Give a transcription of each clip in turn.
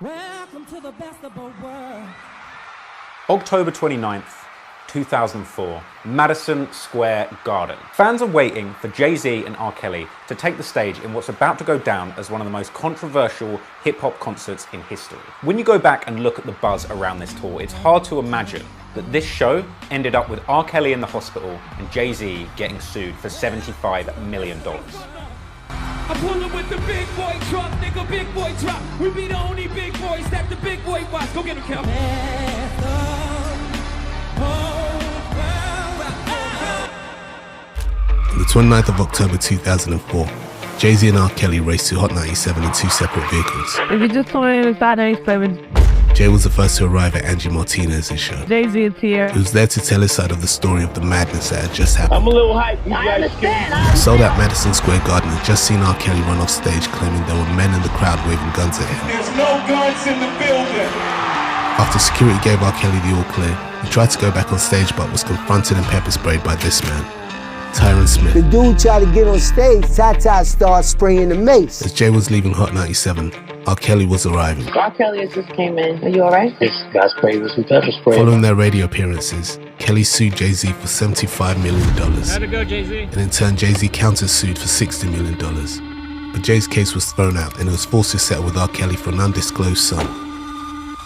Welcome to the best of both worlds. October 29th, 2004, Madison Square Garden. Fans are waiting for Jay-Z and R. Kelly to take the stage in what's about to go down as one of the most controversial hip-hop concerts in history. When you go back and look at the buzz around this tour, it's hard to imagine that this show ended up with R. Kelly in the hospital and Jay-Z getting sued for $75 million. I pull up with the big boy truck, nigga, big boy truck. We be the only big boys that the big boy watch. Go get him, Kel. On the 29th of October 2004, Jay-Z and R. Kelly raced to Hot 97 in two separate vehicles. If you just told me it was Hot 97, Jay was the first to arrive at Angie Martinez's show. Jay-Z is here. He was there to tell his side of the story of the madness that had just happened. I'm a little hyped. I understand. Sold out Madison Square Garden had just seen R. Kelly run off stage claiming there were men in the crowd waving guns at him. There's no guns in the building. After security gave R. Kelly the all clear, he tried to go back on stage but was confronted and pepper sprayed by this man, Tyron Smith. The dude tried to get on stage, Tata started spraying the mace. As Jay was leaving Hot 97, R. Kelly was arriving. R. Kelly has just came in. Are you alright? This got sprayed with some pepper spray. Following their radio appearances, Kelly sued Jay-Z for $75 million. How'd it go, Jay-Z? And in turn, Jay-Z countersued for $60 million. But Jay's case was thrown out and it was forced to settle with R. Kelly for an undisclosed sum.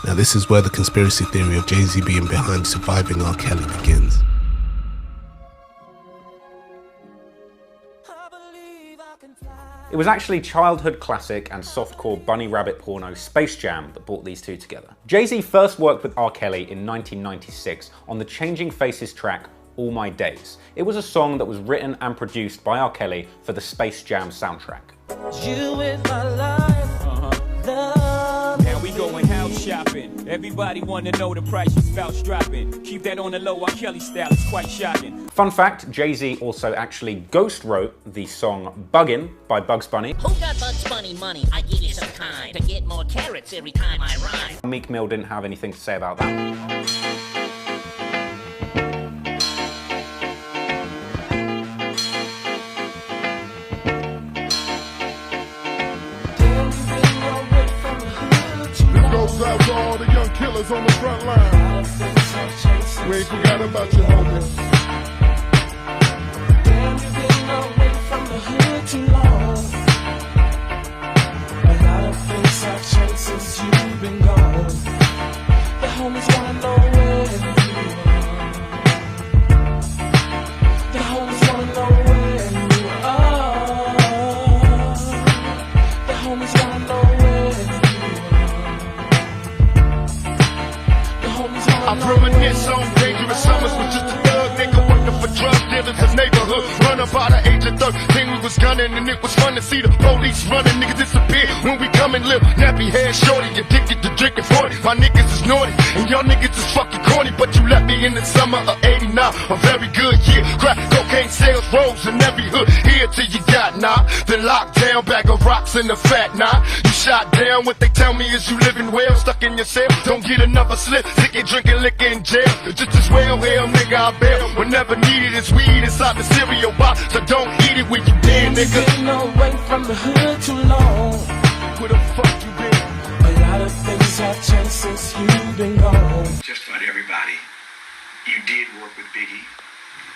Now this is where the conspiracy theory of Jay-Z being behind surviving R. Kelly begins. It was actually childhood classic and softcore bunny rabbit porno Space Jam that brought these two together. Jay-Z first worked with R. Kelly in 1996 on the Changing Faces track All My Days. It was a song that was written and produced by R. Kelly for the Space Jam soundtrack. You in my life, love. Now we going house shopping. Everybody wanna know the price you spout dropping. Keep that on the low, R. Kelly style, it's quite shocking. Fun fact, Jay-Z also actually ghost wrote the song Buggin' by Bugs Bunny. Who got Bugs Bunny money? I give you some kind to get more carrots every time I rhyme. Meek Mill didn't have anything to say about that. Goes out to all the young killers on the front line. We ain't forgot about you, homie. Damn, you've been away from the hood too long. A lot of things have changed since you've been gone. The homies wanna know where you are. The homies wanna know where you are. The homies wanna know where you are. I reminisce on dangerous summers with just a thug nigga working for drug dealers in neighborhood. Run up by the age of 13, we was gunning and it was fun to see the police running. Niggas disappear when we come and live. Nappy head shorty, addicted to drinking 40. My niggas is naughty and y'all niggas is fucking corny. But you left me in the summer of 89, a very good year. Crack cocaine sales rose in every hood. Here till you got then locked down, bag of rocks in the fat You shot down, what they tell me is you living well, stuck in your cell. Don't get another slip, sick drinking liquor in jail. Just as well, hell nigga, I bail. Whenever needed, it's weed inside the cereal box, so don't eat it when you dead, nigga. Been away from the hood too long. Where the fuck you been? A lot of things have changed since you've been gone. Just about everybody, you did work with Biggie.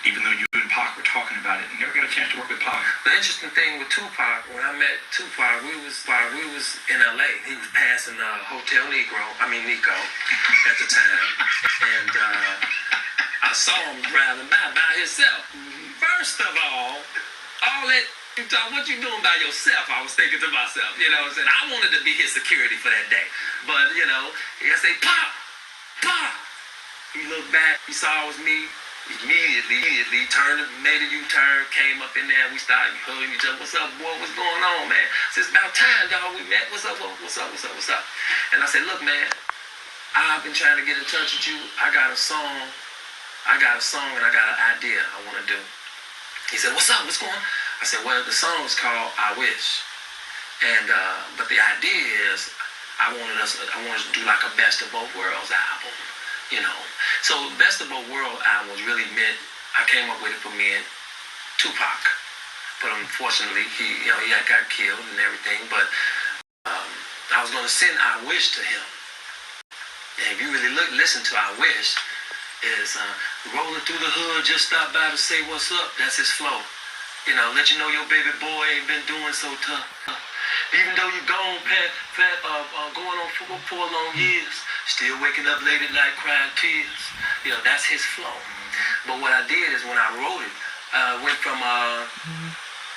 Even though you and Pac were talking about it, you never got a chance to work with Pac. The interesting thing with Tupac, when I met Tupac, we was in LA. He was passing Nico at the time, and I saw him driving by himself. First of all that what you doing by yourself? I was thinking to myself, you know what I'm saying? I wanted to be his security for that day, but you know, I say Pop. He looked back, he saw it was me. Immediately turned, made a U-turn, came up in there, we started hugging each other. What's up, boy? What's going on, man? It's about time, dog. We met. What's up? And I said, look, man, I've been trying to get in touch with you. I got a song and I got an idea I want to do. He said, what's up? What's going on? I said, well, the song is called I Wish. And, but the idea is I wanted to do like a best of both worlds album. You know, so Best of Both World album was really meant. I came up with it for me and Tupac, but unfortunately he got killed and everything. But I I was going to send I Wish to him. And if you really listen to I Wish, is rolling through the hood, just stop by to say what's up. That's his flow. You know, let you know your baby boy ain't been doing so tough. Even though you're gone, going on for 4 long years, still waking up late at night crying tears. You know, that's his flow. But what I did is when I wrote it, went from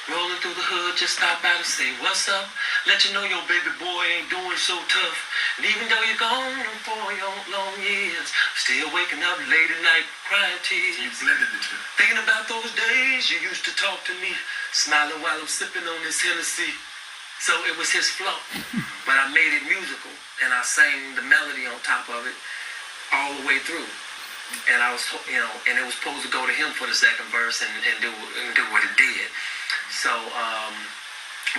rolling through the hood, just stop by to say what's up. Let you know your baby boy ain't doing so tough. And even though you're gone for long years, still waking up late at night crying tears. You blended the two. Thinking about those days you used to talk to me, smiling while I'm sipping on this Hennessy. So it was his flow, but I made it musical, and I sang the melody on top of it all the way through. And I was, you know, and it was supposed to go to him for the second verse and do what it did. So,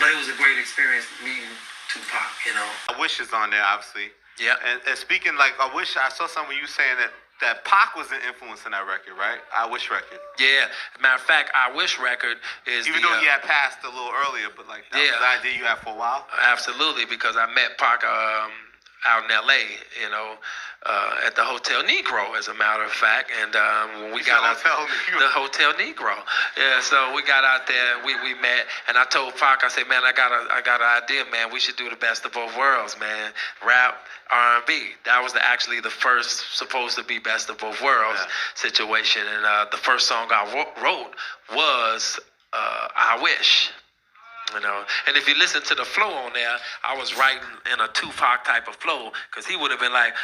but it was a great experience meeting Tupac, you know. I Wish is on there, obviously. Yeah. And speaking, like, I Wish, I saw something you saying that Pac was an influence in that record, right? I Wish record. Yeah. Matter of fact, I Wish record is even though he had passed a little earlier, but like that was the idea you had for a while. Absolutely, because I met Pac out in L.A., you know, at the Hotel Negro, as a matter of fact. And when we got out there, the Hotel Negro. Yeah, so we got out there, we met, and I told Pac, I said, man, I got an idea, man. We should do the best of both worlds, man. Rap, R&B. That was actually the first supposed to be best of both worlds situation. And the first song I wrote was I Wish. You know, and if you listen to the flow on there, I was writing in a Tupac type of flow, because he would have been like,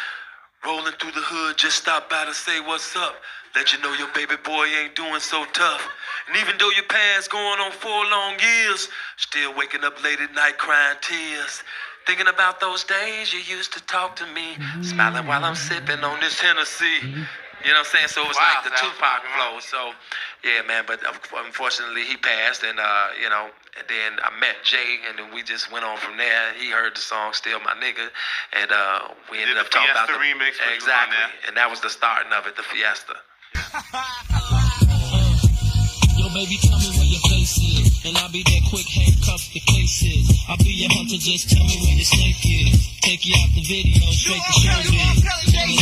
rolling through the hood, just stop by to say what's up. Let you know your baby boy ain't doing so tough. And even though your past going on 4 long years, still waking up late at night crying tears. Thinking about those days you used to talk to me, smiling while I'm sipping on this Hennessy. You know what I'm saying? So it was like the Tupac flow. So, yeah, man, but unfortunately he passed, and, you know, and then I met Jay, and then we just went on from there. He heard the song Still My Nigga, and we ended up talking about the remix. Exactly, and that was the starting of it, the Fiesta. Yo, baby, tell me where your face is, and I'll be there quick, handcuff the cases. I'll be your hunter, just tell me where your snake is. Take you out the video, straight to showbiz. When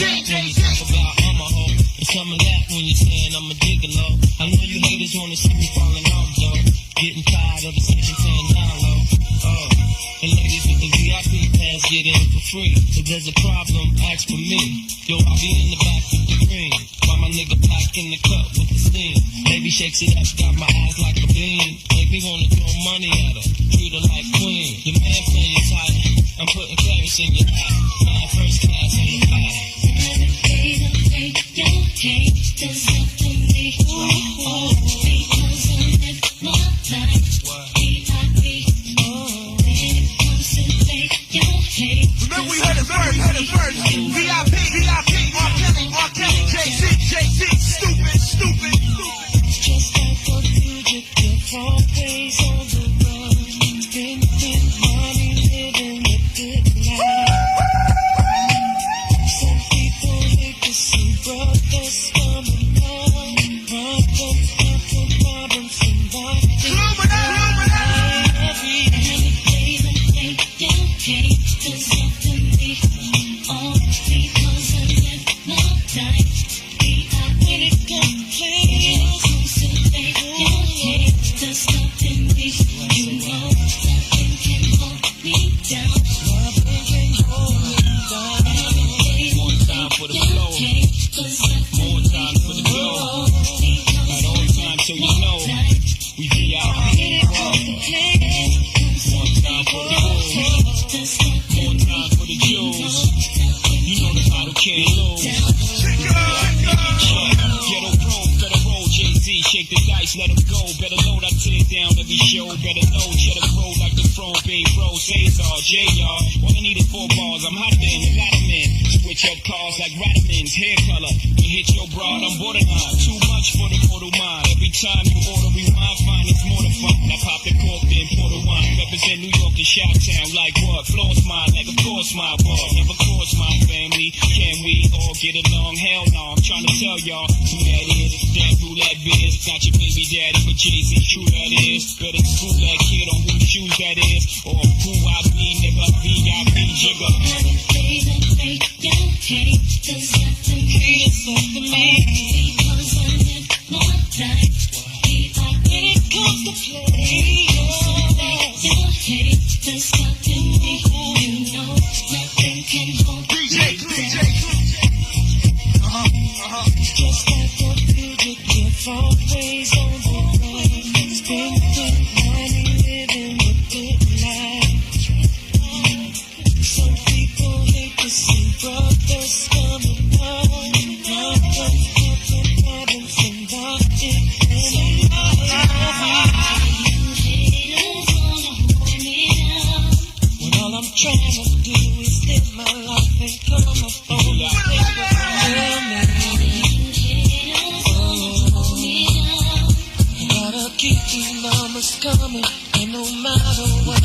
you talk about I'm a hoe, and some of that when you're saying I'm a gigolo. I know you haters wanna see me falling off, though. Getting tired of the second paying down low. And ladies with the VIP pass get in for free. If there's a problem, ask for me. Yo, I'll be in the back with the green, while my nigga Pac in the cup with the steam. Baby shakes it up, got my eyes like a beam. Make me wanna throw money at her, treat her like queen. Your man playing tight, I'm putting clarence in your eye. My first class on the high. There's nothing me. Because I live my life. Remember we heard it first. VIP, R.KELLY, JAYZ, stupid. Just like a fugitive, always on the run. Spending money, living a good life. Some people hate to see brothers coming home. Problems after problems in life. There's nothing me, all because I live my life. When it comes to there's nothing me, you know nothing can hold me down. Nothing can hold me down. One time for the flow, more time for the dough. At all times, so you know we be out here. One time for the rules, one time for the jewels. You know the title can't lose. Ghetto Pro, better roll, JAYZ, shake the dice, let them go. Better load, I tear down every show. Better know, cheddar grow like the throne, Bay Bro, JAYZ, JR. All I need is 4 bars, I'm hotter than a lot of men. Switch up cars like Ratterman's hair color. You hit your broad, I'm borderline. Too much. watch for the mortal mind. Every time you order rewind, find it's mortifying. I pop the cork, then pour the wine. Represent New York and Chi-Town like what? Floors mine, like of course my bar. Never cross my family. Can we all get along? Hell no, I'm trying to tell y'all who that is. That roulette biz, not your baby daddy, but JAYZ, true that is. Better school that kid on whose shoes that is, or who I be, nigga, VIP jigger. Coming, and no matter what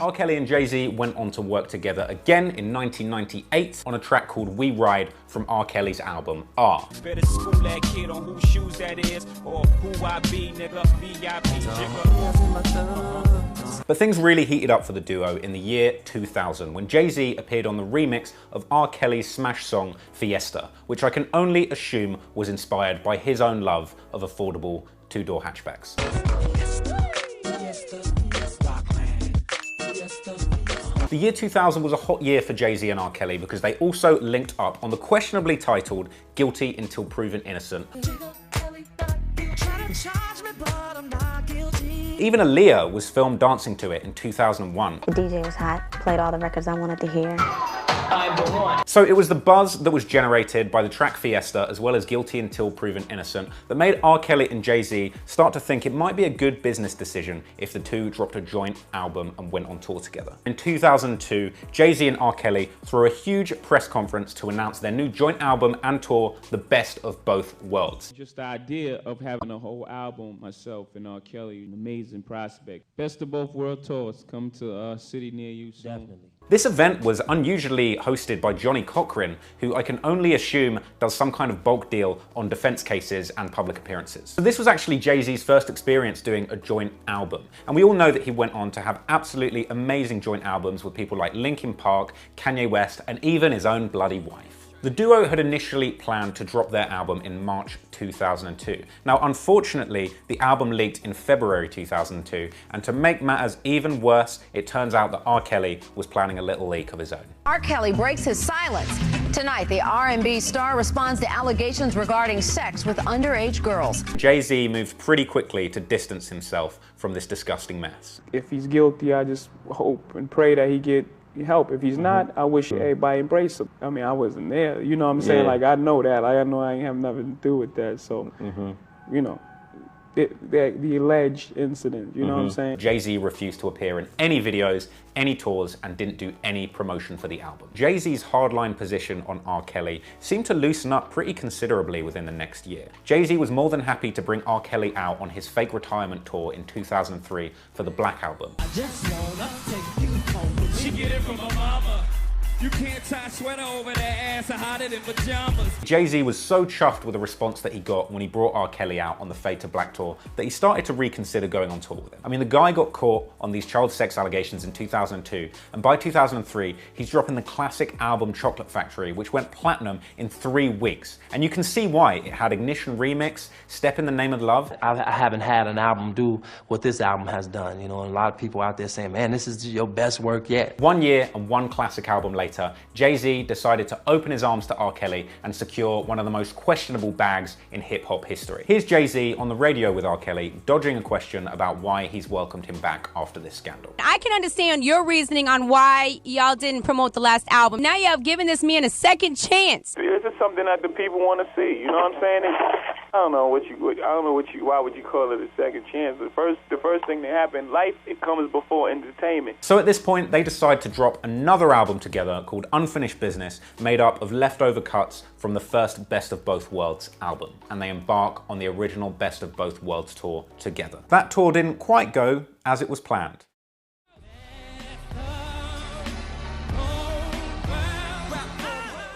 R. Kelly and JAYZ went on to work together again in 1998 on a track called We Ride from R. Kelly's album R. Better school that kid on whose shoes that is, or who I be, nigga, VIP jigger. But things really heated up for the duo in the year 2000 when JAYZ appeared on the remix of R. Kelly's smash song Fiesta, which I can only assume was inspired by his own love of affordable two-door hatchbacks. The year 2000 was a hot year for JAYZ and R. Kelly because they also linked up on the questionably titled Guilty Until Proven Innocent. Even Aaliyah was filmed dancing to it in 2001. The DJ was hot, played all the records I wanted to hear. So it was the buzz that was generated by the track Fiesta as well as Guilty Until Proven Innocent that made R. Kelly and JAYZ start to think it might be a good business decision if the two dropped a joint album and went on tour together. In 2002, JAYZ and R. Kelly threw a huge press conference to announce their new joint album and tour, The Best of Both Worlds. Just the idea of having a whole album, myself and R. Kelly, an amazing prospect. Best of Both World tours come to a city near you soon. Definitely. This event was unusually hosted by Johnny Cochran, who I can only assume does some kind of bulk deal on defense cases and public appearances. So this was actually JAYZ's first experience doing a joint album. And we all know that he went on to have absolutely amazing joint albums with people like Linkin Park, Kanye West, and even his own bloody wife. The duo had initially planned to drop their album in March 2002. Now, unfortunately, the album leaked in February 2002, and to make matters even worse, it turns out that R. Kelly was planning a little leak of his own. R. Kelly breaks his silence. Tonight, the R&B star responds to allegations regarding sex with underage girls. JAYZ moved pretty quickly to distance himself from this disgusting mess. If he's guilty, I just hope and pray that he get help. If he's not, I wish everybody embrace him. I mean, I wasn't there, you know what I'm saying? Like, I know that. Like, I know I ain't have nothing to do with that. So, you know, the alleged incident, you know what I'm saying? JAYZ refused to appear in any videos, any tours, and didn't do any promotion for the album. JAYZ's hardline position on R. Kelly seemed to loosen up pretty considerably within the next year. JAYZ was more than happy to bring R. Kelly out on his fake retirement tour in 2003 for the Black Album. She get it from her mama. You can't tie a sweater over their ass or hotter than pajamas. Jay-Z was so chuffed with the response that he got when he brought R. Kelly out on the Fade to Black tour that he started to reconsider going on tour with him. I mean, the guy got caught on these child sex allegations in 2002, and by 2003, he's dropping the classic album Chocolate Factory, which went platinum in 3 weeks. And you can see why. It had Ignition Remix, Step in the Name of Love. I haven't had an album do what this album has done, you know, and a lot of people out there saying, man, this is your best work yet. 1 year and 1 classic album later, Jay-Z decided to open his arms to R. Kelly and secure one of the most questionable bags in hip-hop history. Here's Jay-Z on the radio with R. Kelly, dodging a question about why he's welcomed him back after this scandal. I can understand your reasoning on why y'all didn't promote the last album. Now y'all have given this man a second chance. This is something that the people want to see. You know what I'm saying? Why would you call it a second chance? The first thing that happened, life, it comes before entertainment. So at this point, they decide to drop another album together called Unfinished Business, made up of leftover cuts from the first Best of Both Worlds album, and they embark on the original Best of Both Worlds tour together. That tour didn't quite go as it was planned.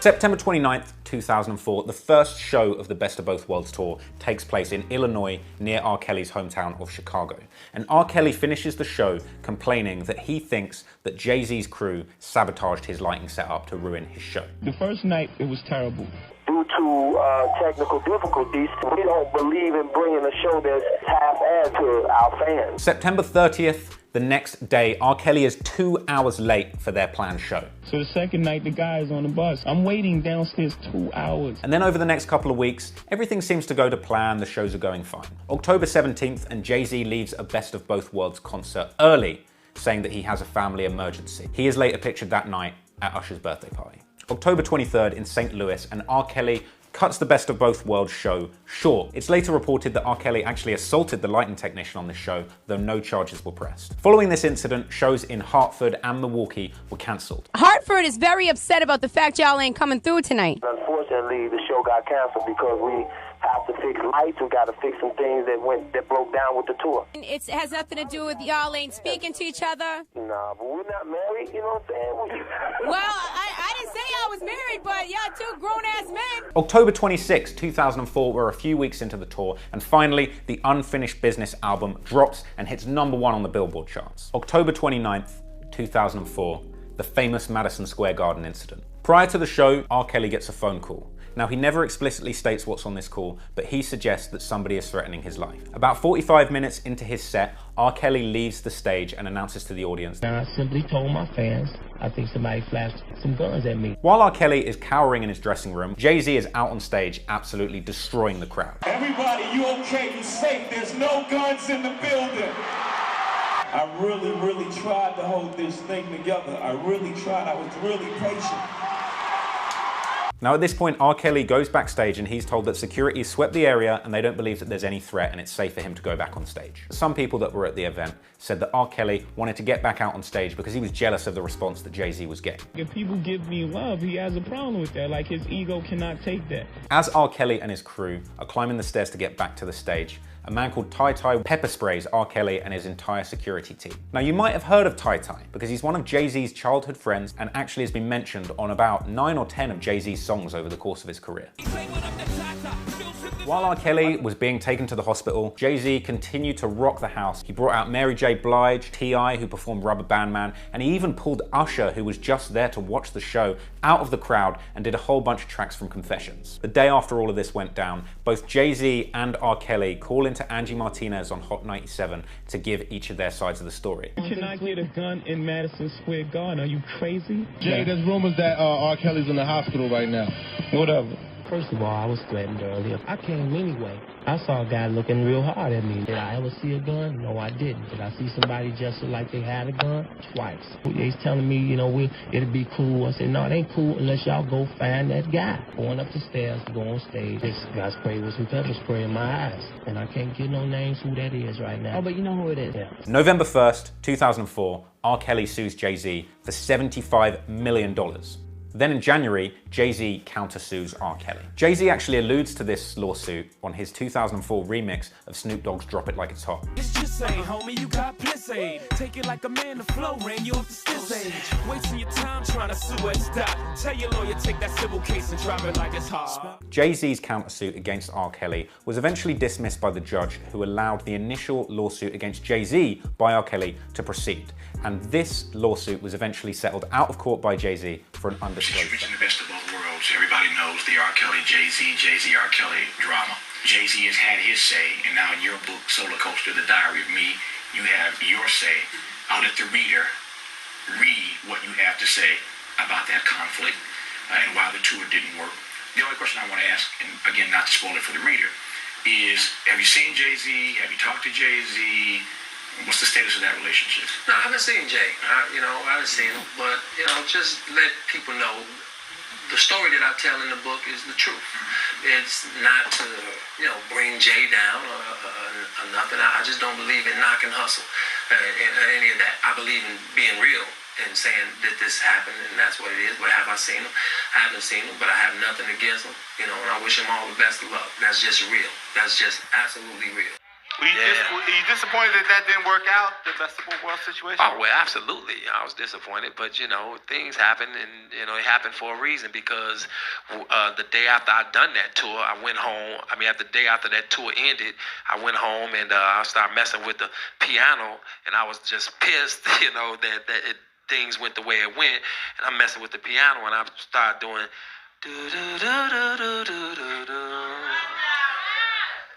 September 29th, 2004, the first show of the Best of Both Worlds tour takes place in Illinois, near R. Kelly's hometown of Chicago. And R. Kelly finishes the show complaining that he thinks that Jay-Z's crew sabotaged his lighting setup to ruin his show. The first night, it was terrible. Due to technical difficulties, we don't believe in bringing a show that's half-assed to our fans. September 30th, the next day, R. Kelly is 2 hours late for their planned show. So the second night, the guy is on the bus. I'm waiting downstairs 2 hours. And then over the next couple of weeks, everything seems to go to plan, the shows are going fine. October 17th, and Jay-Z leaves a Best of Both Worlds concert early, saying that he has a family emergency. He is later pictured that night at Usher's birthday party. October 23rd in St. Louis, and R. Kelly cuts the Best of Both Worlds show short. It's later reported that R. Kelly actually assaulted the lighting technician on this show, though no charges were pressed. Following this incident, shows in Hartford and Milwaukee were cancelled. Hartford is very upset about the fact y'all ain't coming through tonight. Unfortunately, the show got canceled because we have to fix lights. We got to fix some things that broke down with the tour. It has nothing to do with y'all ain't speaking to each other? Nah, but we're not married, you know what I'm saying? Well, I didn't say I was married, but y'all two grown-ass men. October 26, 2004, we're a few weeks into the tour, and finally, the Unfinished Business album drops and hits #1 on the Billboard charts. October 29th, 2004, the famous Madison Square Garden incident. Prior to the show, R. Kelly gets a phone call. Now, he never explicitly states what's on this call, but he suggests that somebody is threatening his life. About 45 minutes into his set, R. Kelly leaves the stage and announces to the audience, Now, I simply told my fans, I think somebody flashed some guns at me. While R. Kelly is cowering in his dressing room, Jay-Z is out on stage absolutely destroying the crowd. Everybody, you okay? You safe? There's no guns in the building. I really tried to hold this thing together. I really tried. I was really patient. Now at this point, R. Kelly goes backstage and he's told that security has swept the area and they don't believe that there's any threat and it's safe for him to go back on stage. Some people that were at the event said that R. Kelly wanted to get back out on stage because he was jealous of the response that Jay-Z was getting. If people give me love, he has a problem with that. Like, his ego cannot take that. As R. Kelly and his crew are climbing the stairs to get back to the stage, a man called Tai Tai pepper sprays R. Kelly and his entire security team. Now, you might have heard of Tai Tai because he's one of Jay-Z's childhood friends and actually has been mentioned on about 9 or 10 of Jay-Z's songs over the course of his career. While R. Kelly was being taken to the hospital, Jay-Z continued to rock the house. He brought out Mary J. Blige, T.I., who performed Rubber Band Man, and he even pulled Usher, who was just there to watch the show, out of the crowd and did a whole bunch of tracks from Confessions. The day after all of this went down, both Jay-Z and R. Kelly call into Angie Martinez on Hot 97 to give each of their sides of the story. You cannot get a gun in Madison Square Garden. Are you crazy? Jay, there's rumors that R. Kelly's in the hospital right now. Whatever. First of all, I was threatened earlier. I came anyway. I saw a guy looking real hard at me. Did I ever see a gun? No, I didn't. Did I see somebody just like they had a gun? Twice. They's telling me, you know, it'll be cool. I said, no, it ain't cool unless y'all go find that guy. Going up the stairs, go on stage. This guy sprayed with some pepper spray in my eyes. And I can't get no names who that is right now. Oh, but you know who it is. Yeah. November 1st, 2004, R. Kelly sues Jay-Z for $75 million. Then in January, Jay-Z countersues R. Kelly. Jay-Z actually alludes to this lawsuit on his 2004 remix of Snoop Dogg's Drop It Like It's Hot. It's just saying, homie, you got bliss aid. Take it like a man, the flow ran you off the stage. Wasting your time trying to sue us, stop. Tell your lawyer, take that civil case and drop it like it's hot. Jay-Z's countersuit against R. Kelly was eventually dismissed by the judge, who allowed the initial lawsuit against Jay-Z by R. Kelly to proceed. And this lawsuit was eventually settled out of court by Jay-Z for an undisclosed Reaching the best of both worlds. Everybody knows the R. Kelly, Jay-Z, R. Kelly drama. Jay-Z has had his say, and now in your book, Solar Coaster, The Diary of Me, you have your say. I'll let the reader read what you have to say about that conflict and why the tour didn't work. The only question I want to ask, and again, not to spoil it for the reader, is have you seen Jay-Z? Have you talked to Jay-Z? What's the status of that relationship? No, I haven't seen Jay. I haven't seen him, but just let people know the story that I tell in the book is the truth. It's not to bring Jay down or nothing. I just don't believe in knock and hustle and any of that. I believe in being real and saying that this happened and that's what it is. But have I seen him? I haven't seen him, but I have nothing against him. And I wish him all the best of luck. That's just real. That's just absolutely real. Were you disappointed that didn't work out, the Best of Both Worlds situation? Oh, well, absolutely. I was disappointed, but, things happen, and, it happened for a reason, because the day after I'd done that tour, I went home. The day after that tour ended, I went home, and I started messing with the piano, and I was just pissed, that things went the way it went, and I'm messing with the piano, and I started doing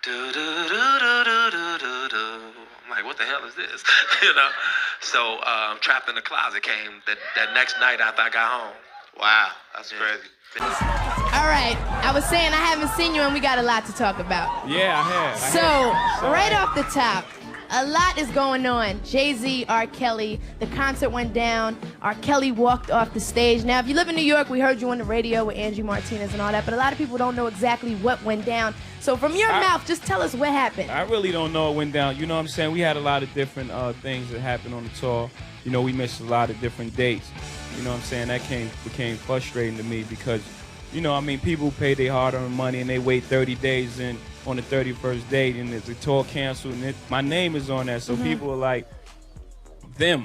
I'm like, what the hell is this? So Trapped in the Closet came that next night after I got home. Wow, that's crazy. All right, I was saying I haven't seen you and we got a lot to talk about. Yeah, I have. So, right off the top, a lot is going on. Jay-Z, R. Kelly, the concert went down. R. Kelly walked off the stage. Now, if you live in New York, we heard you on the radio with Angie Martinez and all that, but a lot of people don't know exactly what went down. So from your mouth, just tell us what happened. I really don't know what went down. You know what I'm saying? We had a lot of different things that happened on the tour. We missed a lot of different dates. You know what I'm saying? That became frustrating to me because, people pay their hard-earned money and they wait 30 days and on the 31st date, and the tour canceled, and my name is on that, so people are like, they're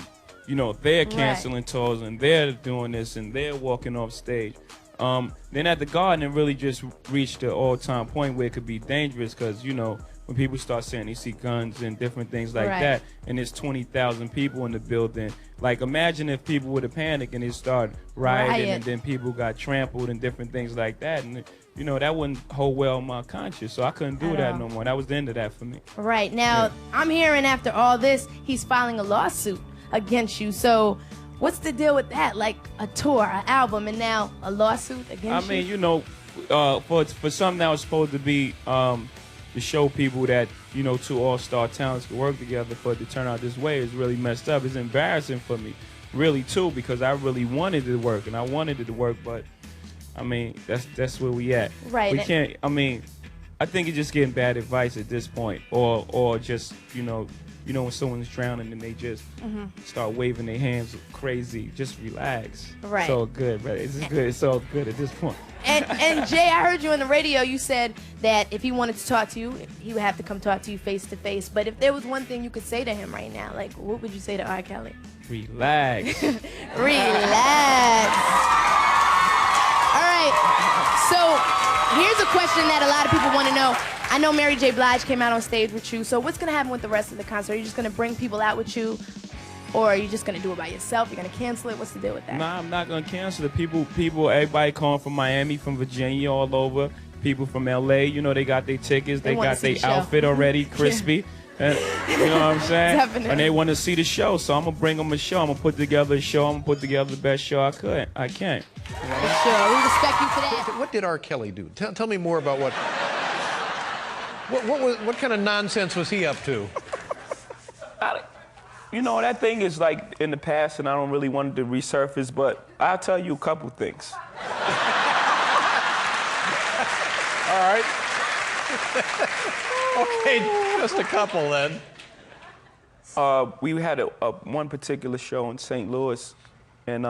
canceling tours, and they're doing this, and they're walking off stage. Then at the Garden, it really just reached the all-time point where it could be dangerous, because, when people start saying they see guns and different things like that, and there's 20,000 people in the building, like, imagine if people would have panicked and they started rioting, and then people got trampled and different things like that, and that wouldn't hold well in my conscience, so I couldn't do that no more. That was the end of that for me. Right. Now, I'm hearing after all this, he's filing a lawsuit against you. So what's the deal with that? Like a tour, an album, and now a lawsuit against you? For something that was supposed to be to show people that, two all-star talents could work together, for it to turn out this way is really messed up. It's embarrassing for me, really, too, because I really wanted it to work, and I wanted it to work, but that's where we at. Right. We can't. I think it's just getting bad advice at this point, or just when someone's drowning and they just start waving their hands crazy. Just relax. Right. It's all good, right? It's good. It's all good at this point. And Jay, I heard you on the radio. You said that if he wanted to talk to you, he would have to come talk to you face to face. But if there was one thing you could say to him right now, like, what would you say to R. Kelly? Relax. Relax. All right, so here's a question that a lot of people want to know. I know Mary J. Blige came out on stage with you, so what's going to happen with the rest of the concert? Are you just going to bring people out with you, or are you just going to do it by yourself? You're going to cancel it? What's the deal with that? Nah, I'm not going to cancel it. People, everybody calling from Miami, from Virginia, all over. People from L.A., they got their tickets. They got their outfit already, crispy. And, you know what I'm saying? Definitely. And they want to see the show, so I'm going to bring them a show. I'm going to put together a show. I'm going to put together the best show I can. Sure, we respect you for that. What did R. Kelly do? Tell me more about what kind of nonsense was he up to? That thing is like in the past, and I don't really want it to resurface, but I'll tell you a couple things. All right. Okay, just a couple then. We had one particular show in St. Louis, and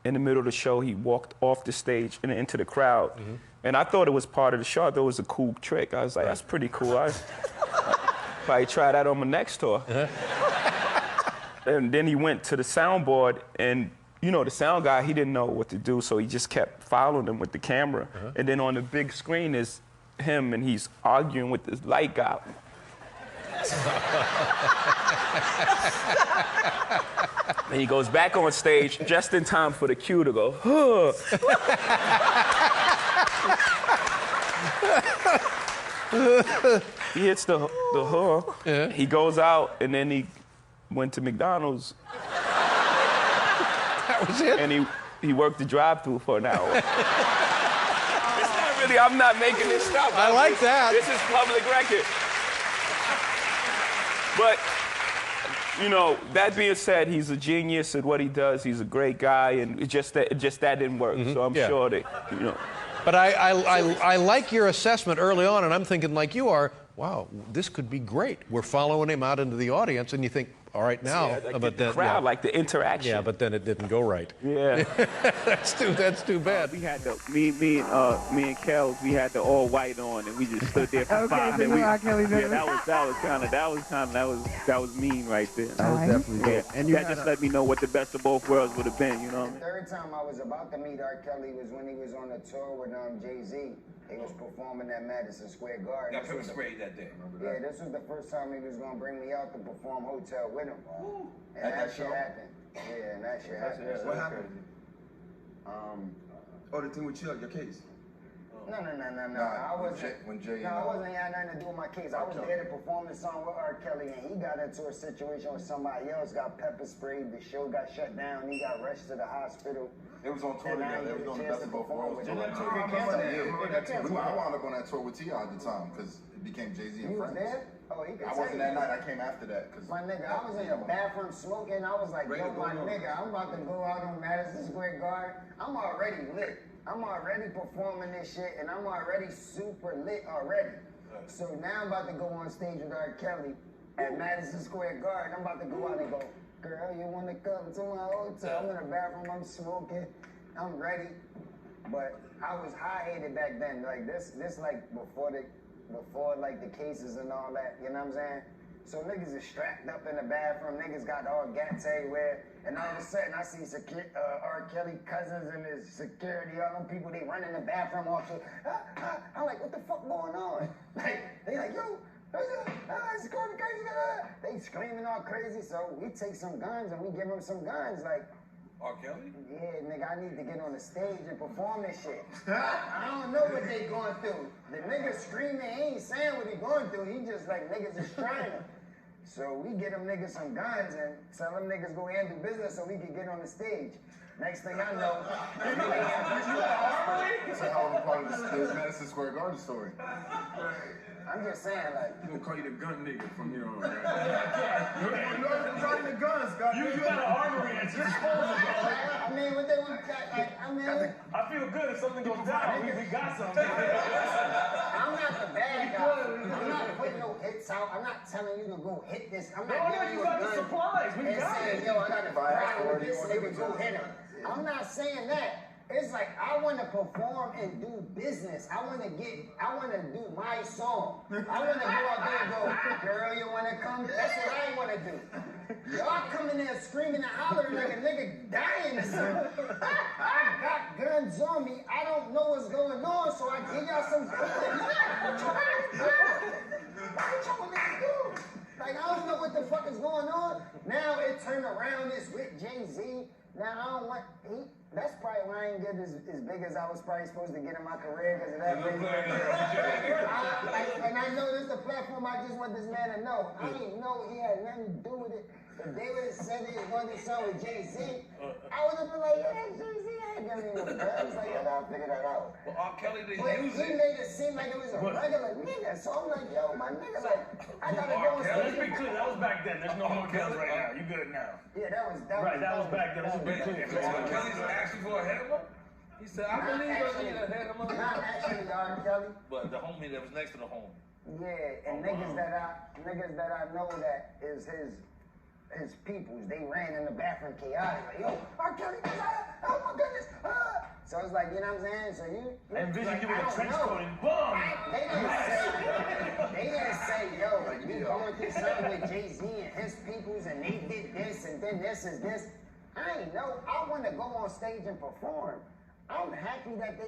in the middle of the show, he walked off the stage and into the crowd. And I thought it was part of the show. I thought it was a cool trick. I was like, that's pretty cool. I probably try that on my next tour. And then he went to the soundboard, and you know, the sound guy, he didn't know what to do, so he just kept following him with the camera. And then on the big screen is him, and he's arguing with this light guy. And he goes back on stage just in time for the cue to go, huh. He hits the huh. He goes out, and then he went to McDonald's. That was it? And he worked the drive-thru for an hour. It's not really, I'm not making this stuff. I like that. This is public record. But, you know, that being said, he's a genius at what he does. He's a great guy, and it just that didn't work. So I'm sure that, you know. But I like your assessment early on, and I'm thinking like you are, wow, this could be great. We're following him out into the audience, and you think, all right, now. Yeah, like the crowd, like the interaction. Yeah, but then it didn't go right. Yeah. that's too bad. We had me and Kel, we had the all white on, and we just stood there for 5 minutes. That was mean right there. That was definitely good. And that just let me know what the best of both worlds would have been, you know what I mean? The third time I was about to meet R. Kelly was when he was on a tour with JAYZ. He was performing at Madison Square Garden. Got pepper sprayed that day. Yeah, this was the first time he was gonna bring me out to perform Hotel with him. And that shit happened. Yeah, and that shit happened. What happened? Oh, the thing with your case. No. I wasn't had nothing to do with my case. I was there to perform the song with R. Kelly, and he got into a situation with somebody else, got pepper sprayed, the show got shut down, he got rushed to the hospital. It was on tour together. It was on the Best of Both Worlds. I wound up on that tour with T.I. at the time, because it became JAYZ and Friends. You was there? Oh, he could I wasn't that night. I came after that. My nigga, I was in the bathroom smoking. I was like, yo, my nigga, I'm about to go out on Madison Square Garden. I'm already lit. I'm already performing this shit, and I'm already super lit already. So now I'm about to go on stage with R. Kelly at Madison Square Garden. I'm about to go out and go, girl, you want to come to my hotel? I'm in the bathroom, I'm smoking, I'm ready. But I was high-headed back then. Like this like before like the cases and all that, you know what I'm saying? So niggas is strapped up in the bathroom, niggas got all gats everywhere, and all of a sudden I see R. Kelly cousins and his security, all them people, they run in the bathroom all shit. I'm like, what the fuck going on? Like, they like, yo, it's going crazy. They screaming all crazy, so we take some guns and we give them some guns, like, R. Kelly? Yeah, nigga, I need to get on the stage and perform this shit. I don't know what they going through. The nigga screaming, he ain't saying what he going through. He just like, niggas is trying him. So we get them niggas some guns and tell them niggas go handle business so we can get on the stage. Next thing I know, That's a hell of a part of the Madison Square Garden story. I'm just saying, like, we're gonna call you the gun nigga from here on, right? You're calling the guns, God. You got an armory at your disposal, bro. I mean, what they want, like, I feel good if something goes down. We got something. I'm not the bad guy. I'm not putting no hits out. I'm not telling you to go hit this. I'm not giving you a gun supplies. We and got saying, yo, I got to fire with this nigga, go hit him. I'm not saying that. It's like I want to perform and do business. I want to do my song. I want to go out there and go, girl, you want to come? That's what I want to do. Y'all coming there screaming and hollering like a nigga dying or something. I got guns on me. I don't know what's going on, so I give y'all some guns. What y'all want me to do? Like, I don't know what the fuck is going on. Now it turned around, it's with JAYZ. Now I don't want, that's probably why I ain't get as big as I was probably supposed to get in my career because of that. And I know this is the platform, I just want this man to know. I didn't know he had nothing to do with it. If they would have said he was going to song with JAYZ, I would have been like, yeah, JAYZ, I ain't gonna even know. I was like, yo, I'll figure that out. Well, R. Kelly didn't but use he it. made it seem like it was a regular nigga, so I'm like, yo, my nigga, like, I gotta go and Let's be clear, that was back then. There's no more guns right now. You good now. Yeah, that was back then. Let's be clear. R. Kelly's asking for a headline? He said, I believe I need a headline. Not actually R. Kelly. But the homie that was next to the homie. Yeah, and niggas that I know that is his his peoples, they ran in the bathroom chaotic, like, yo, R. Kelly, oh my goodness. So it's like, you know what I'm saying? So you I envision like, you with I a don't trench know. coat and boom. They didn't say, yo, we going through something with JAYZ and his peoples and they did this and then this is this. I ain't know. I want to go on stage and perform. I'm happy that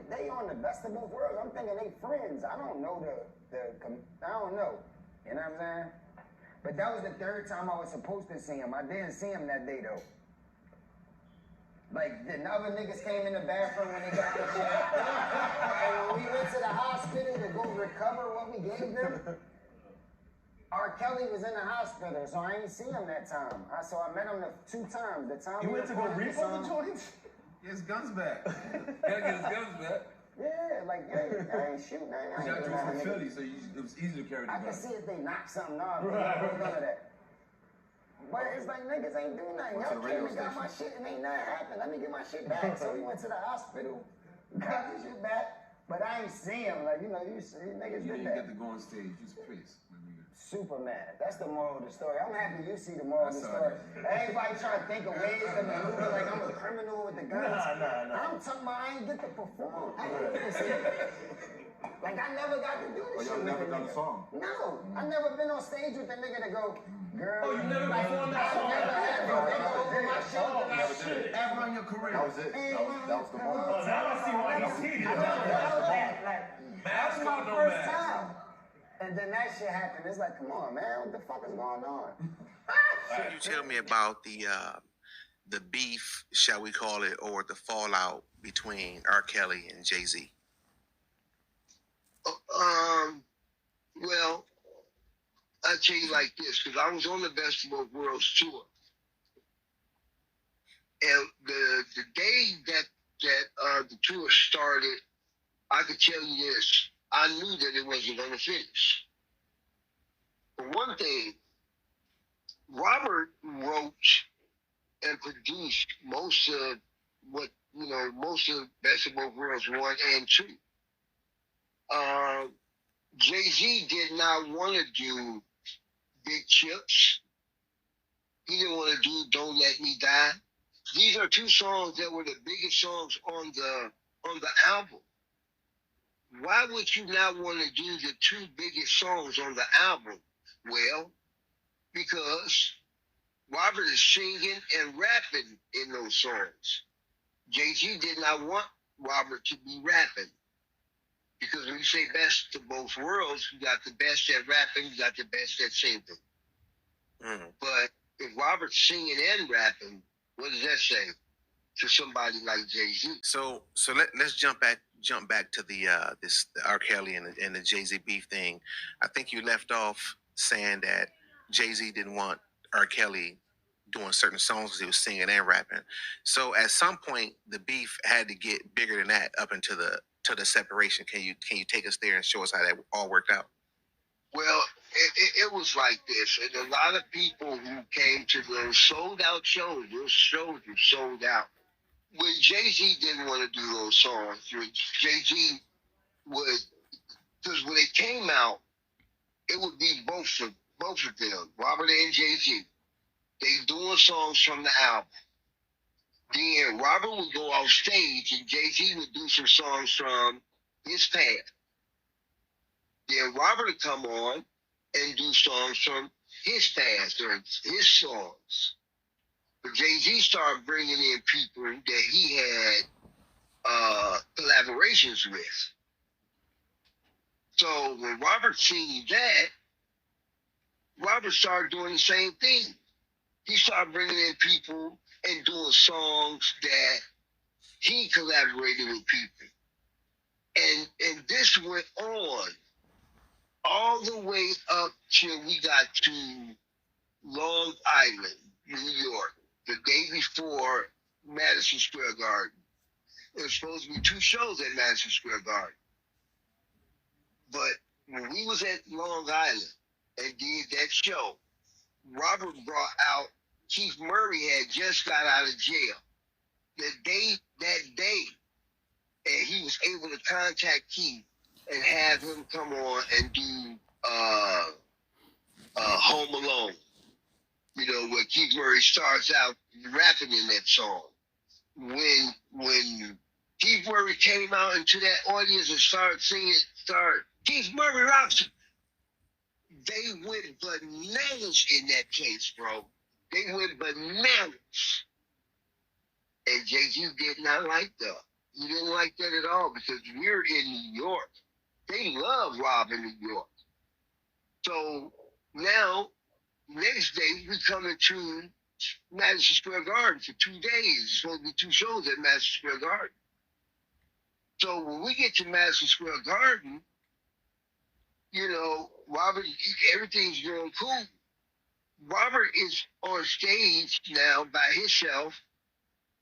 they on the best of both worlds. I'm thinking they friends. I don't know I don't know. You know what I'm saying? But that was the third time I was supposed to see him. I didn't see him that day though. Like, the other niggas came in the bathroom when they got the shit. And when we went to the hospital to go recover what we gave them, R. Kelly was in the hospital, so I ain't see him that time. So I met him 2 times. The time You went to go repo the joints? Get his guns back. Gotta get his guns back. Yeah, like, I ain't shooting. I You ain't got doing you from that. Philly, so it was easy to carry the I gun. can see if they knock something off. Right. None of that. But it's like niggas ain't do nothing. Went to Y'all the came radio and got my shit and ain't nothing happened. Let me get my shit back. So we went to the hospital, got the shit back, but I ain't see him. Like, you know, you see niggas You did didn't that. get to go on stage. You was pissed. Super mad. That's the moral of the story. I'm happy you see the moral of the That's story. Everybody trying to think of ways to maneuver like I'm a criminal with the guns. Nah. I'm talking about I ain't get to perform. I didn't get to see it. Like, I never got to do this shit. Y'all never done a nigga. song? No. I never been on stage with the nigga to go, girl. Oh, you never like, performed that song? I never had no nigga over my shoulder. Oh, Like, shit. ever in your career. That was it. That was the moment. Oh, now I see why he's heated. That was my first time. And then that shit happened. It's like, come on, man, what the fuck is going on? Can you tell me about the beef, shall we call it, or the fallout between R. Kelly and JAYZ? Well, I'll tell you like this, because I was on the Best of Both Worlds tour. And the day that the tour started, I could tell you this. I knew that it wasn't going to finish. For one thing, Robert wrote and produced most of Best of Both Worlds 1 and 2. JAYZ did not want to do Big Chips. He didn't want to do Don't Let Me Die. These are 2 songs that were the biggest songs on the album. Why would you not want to do the 2 biggest songs on the album? Well, because Robert is singing and rapping in those songs. JAYZ did not want Robert to be rapping. Because when you say best of both worlds, you got the best at rapping, you got the best at singing. But if Robert's singing and rapping, what does that say to somebody like JAYZ? So let's jump back to the R. Kelly and the JAYZ beef thing. I think you left off saying that JAYZ didn't want R. Kelly doing certain songs because he was singing and rapping. So at some point, the beef had to get bigger than that up into the separation. Can you take us there and show us how that all worked out? Well, it was like this, and a lot of people who came to those sold out shows, those shows were sold out. When JAYZ didn't want to do those songs, JAYZ would, because when it came out, it would be both of them, Robert and JAYZ. They doing songs from the album. Then Robert would go off stage and JAYZ would do some songs from his past. Then Robert would come on and do songs from his past or his songs. But JAYZ started bringing in people that he had collaborations with. So when Robert seen that, Robert started doing the same thing. He started bringing in people and doing songs that he collaborated with people. And this went on all the way up till we got to Long Island, New York, the day before Madison Square Garden. There was supposed to be 2 shows at Madison Square Garden. But when we was at Long Island and did that show, Robert brought out Keith Murray had just got out of jail. That day, and he was able to contact Keith and have him come on and do Home Alone. You know, where Keith Murray starts out rapping in that song. When Keith Murray came out into that audience and started singing, Keith Murray rocks, they went bananas in that place, bro. They went bananas. And JG did not like that. He didn't like that at all because we're in New York. They love Rob in New York. So now, next day, we come into Madison Square Garden for 2 days. It's supposed to be 2 shows at Madison Square Garden. So when we get to Madison Square Garden, you know, Robert, everything's going cool. Robert is on stage now by himself,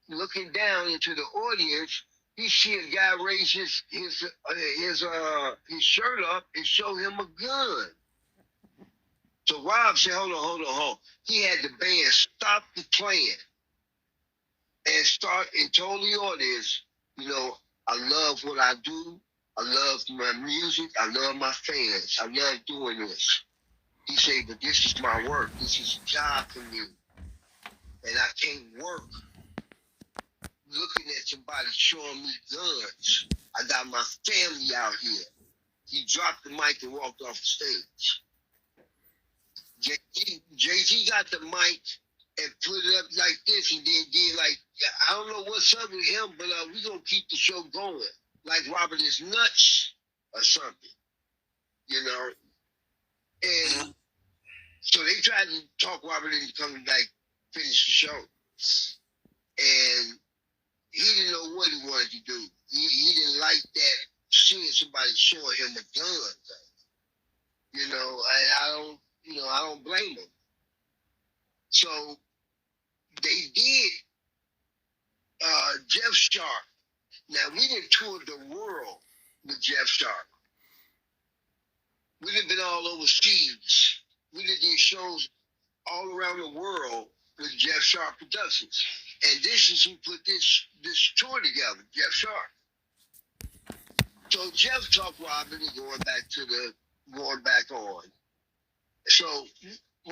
looking down into the audience. He see a guy raise his shirt up and show him a gun. So Rob said, hold on. He had the band stop the playing and told the audience, you know, I love what I do. I love my music. I love my fans. I love doing this. He said, but this is my work. This is a job for me. And I can't work looking at somebody showing me guns. I got my family out here. He dropped the mic and walked off the stage. JZ got the mic and put it up like this and then did like, I don't know what's up with him, but we're going to keep the show going. Like Robert is nuts or something, you know? And so they tried to talk Robert into coming back, finish the show. And he didn't know what he wanted to do. He didn't like that, seeing somebody showing him a gun. You know, I don't blame him. So they did Jeff Sharp. Now, we didn't tour the world with Jeff Sharp. We done been all overseas. We did these shows all around the world with Jeff Sharp Productions. And this is who put this tour together, Jeff Sharp. So Jeff talked Robert and going back on. So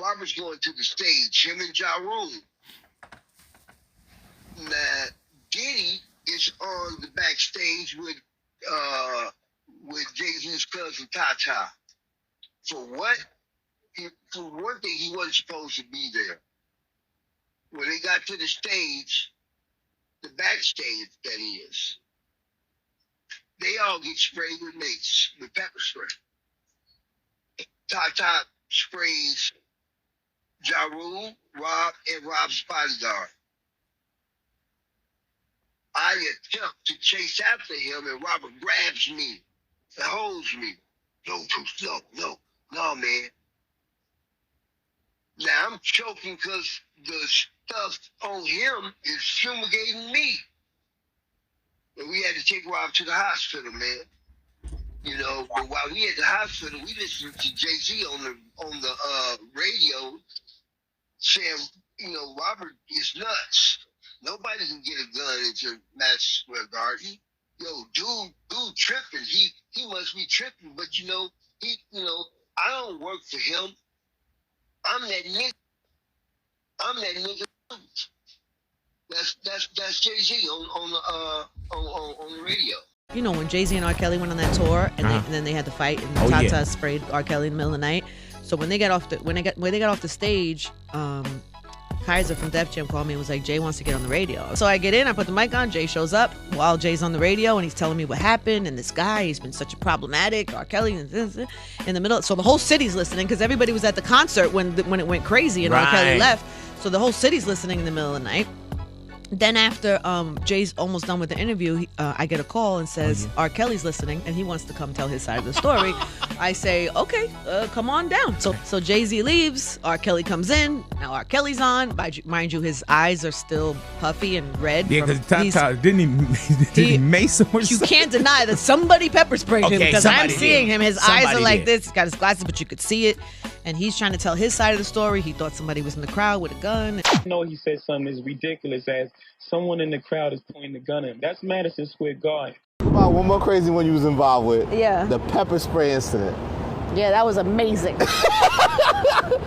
Robert's going to the stage, him and Ja Rule. Now, Diddy is on the backstage with Jay-Z's cousin Tata. For what? For one thing, he wasn't supposed to be there. When they got to the stage, the backstage, that is, they all get sprayed with mace, with pepper spray. Tata sprays Ja Rule, Rob, and Rob's bodyguard. I attempt to chase after him, and Robert grabs me and holds me. No, man. Now I'm choking because the stuff on him is fumigating me. And we had to take Rob to the hospital, man. You know, but while we at the hospital, we listened to JZ on the radio saying, you know, Robert is nuts. Nobody can get a gun into Madison Square Garden. Yo, dude tripping. He must be tripping. But you know, I don't work for him. I'm that nigga. That's Jay-Z on the radio. You know, when Jay-Z and R. Kelly went on that tour, and, and then they had the fight, and Tata sprayed R. Kelly in the middle of the night. So when they got off the stage, Kaiser from Def Jam called me and was like, Jay wants to get on the radio. So I get in, I put the mic on, Jay shows up while Jay's on the radio, and he's telling me what happened, and this guy, he's been such a problematic, R. Kelly, in the middle. So the whole city's listening, because everybody was at the concert when it went crazy and R. Kelly left. So the whole city's listening in the middle of the night. Then after Jay's almost done with the interview, I get a call and says, R. Kelly's listening, and he wants to come tell his side of the story. I say, okay, come on down. So Jay-Z leaves, R. Kelly comes in, now R. Kelly's on. Mind you, his eyes are still puffy and red. Yeah, because Tata, didn't he mace him or something? You can't deny that somebody pepper sprayed him, because I'm seeing him. His eyes are like this. He's got his glasses, but you could see it. And he's trying to tell his side of the story. He thought somebody was in the crowd with a gun. I know he said something as ridiculous as someone in the crowd is pointing the gun at him. That's Madison Square Garden. About one more crazy one you was involved with. Yeah. The pepper spray incident. Yeah, that was amazing.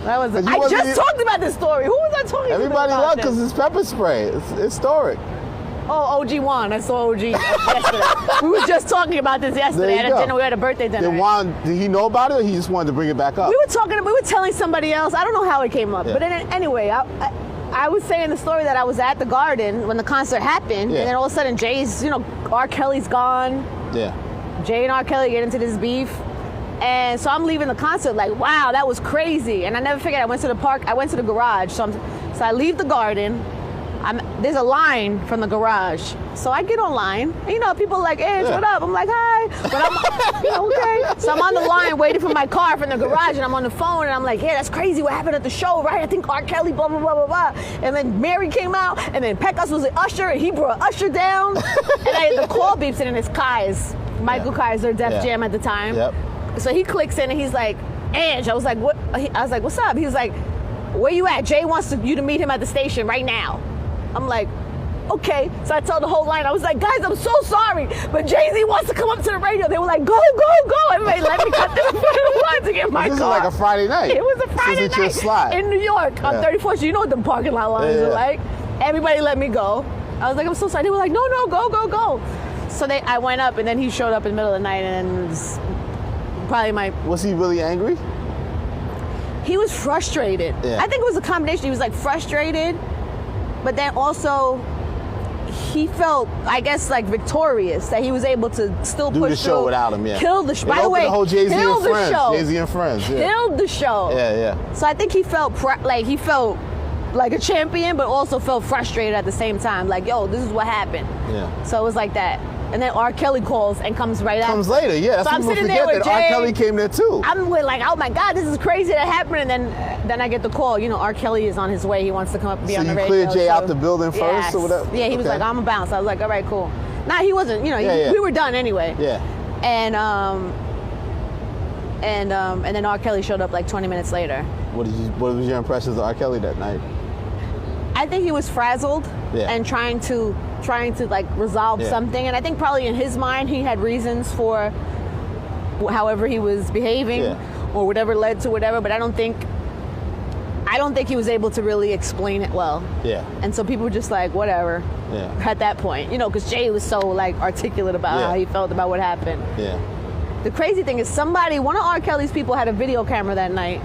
That was. I just talked about this story. Who was I talking to? Everybody about loved because it's pepper spray. It's historic. Oh, OG Juan. I saw OG yesterday. We were just talking about this yesterday at a dinner. We had a birthday dinner. Did he know about it, or he just wanted to bring it back up? We were telling somebody else. I don't know how it came up, but anyway, I was saying the story that I was at the Garden when the concert happened, and then all of a sudden Jay's, R. Kelly's gone. Yeah. Jay and R. Kelly get into this beef. And so I'm leaving the concert like, wow, that was crazy. And I never forget, I went to the park, I went to the garage. So I leave the Garden. There's a line from the garage. So I get online. And, people are like, hey, what up? I'm like, hi. But I'm, okay. So I'm on the line waiting for my car from the garage, and I'm on the phone, and I'm like, yeah, that's crazy what happened at the show, right? I think R. Kelly, blah, blah, blah, blah, blah. And then Mary came out, and then Pecos was an usher, and he brought Usher down. And the call beeps in, and it's Kai's. Michael Kaiser, Def Jam at the time. Yep. So he clicks in, and he's like, Ange. I was like, what? I was like, what's up? He was like, where you at? Jay wants you to meet him at the station right now. I'm like, okay. So I told the whole line, I was like, guys, I'm so sorry, but Jay-Z wants to come up to the radio. They were like, go, go, go. Everybody let me cut to the front of the line to get my car. This is like a Friday night. It was a Friday night in New York on 34th Street. You know what the parking lot lines are like. Everybody let me go. I was like, I'm so sorry. They were like, no, no, go, go, go. So I went up, and then he showed up in the middle of the night, and it was probably Was he really angry? He was frustrated. Yeah. I think it was a combination. He was like frustrated, but then also he felt, I guess, like victorious that he was able to still do push the show through, without him. Yeah. Kill the show. By the way, the whole Jay-Z killed and the friends. show. Jay-Z and friends. Yeah. Killed the show. Yeah, yeah. So I think he felt like a champion, but also felt frustrated at the same time. Like, yo, this is what happened. Yeah. So it was like that. And then R. Kelly calls and comes right Comes after. later, yeah. That's so I'm sitting there with Jay. R. Kelly came there too. I'm like, oh my God, this is crazy that happened. And then I get the call. R. Kelly is on his way. He wants to come up and be on the radio. So you cleared Jay out the building first, or whatever? Yeah, he was like, I'm a bounce. I was like, all right, cool. Nah, he wasn't. We were done anyway. Yeah. And then R. Kelly showed up like 20 minutes later. What was your impressions of R. Kelly that night? I think he was frazzled and trying to like resolve something, and I think probably in his mind he had reasons for however he was behaving or whatever led to whatever, but I don't think he was able to really explain it well. Yeah. And so people were just like, whatever. Yeah. At that point, because Jay was so like articulate about how he felt about what happened. Yeah. The crazy thing is one of R. Kelly's people had a video camera that night.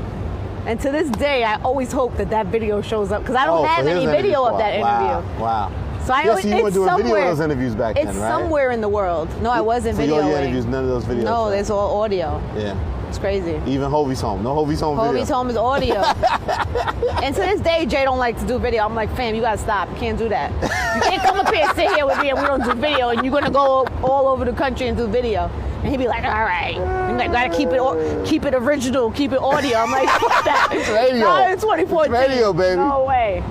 And to this day, I always hope that video shows up, because I don't have any video of that interview. Wow. So I always, you were doing somewhere, video of those interviews back then, right? It's somewhere in the world. No, I wasn't videoing. So your interviews, none of those videos? No, there's all audio. Yeah. It's crazy. Even Hovey's Home. No Hovey's Home video. Hovey's Home is audio. And to this day, Jay don't like to do video. I'm like, fam, you gotta stop. You can't do that. You can't come up here and sit here with me and we don't do video, and you're gonna go all over the country and do video. And he'd be like, all right. And I gotta keep it original, keep it audio. I'm like, fuck that. It's radio. No, it's 2014. It's radio, baby. No way.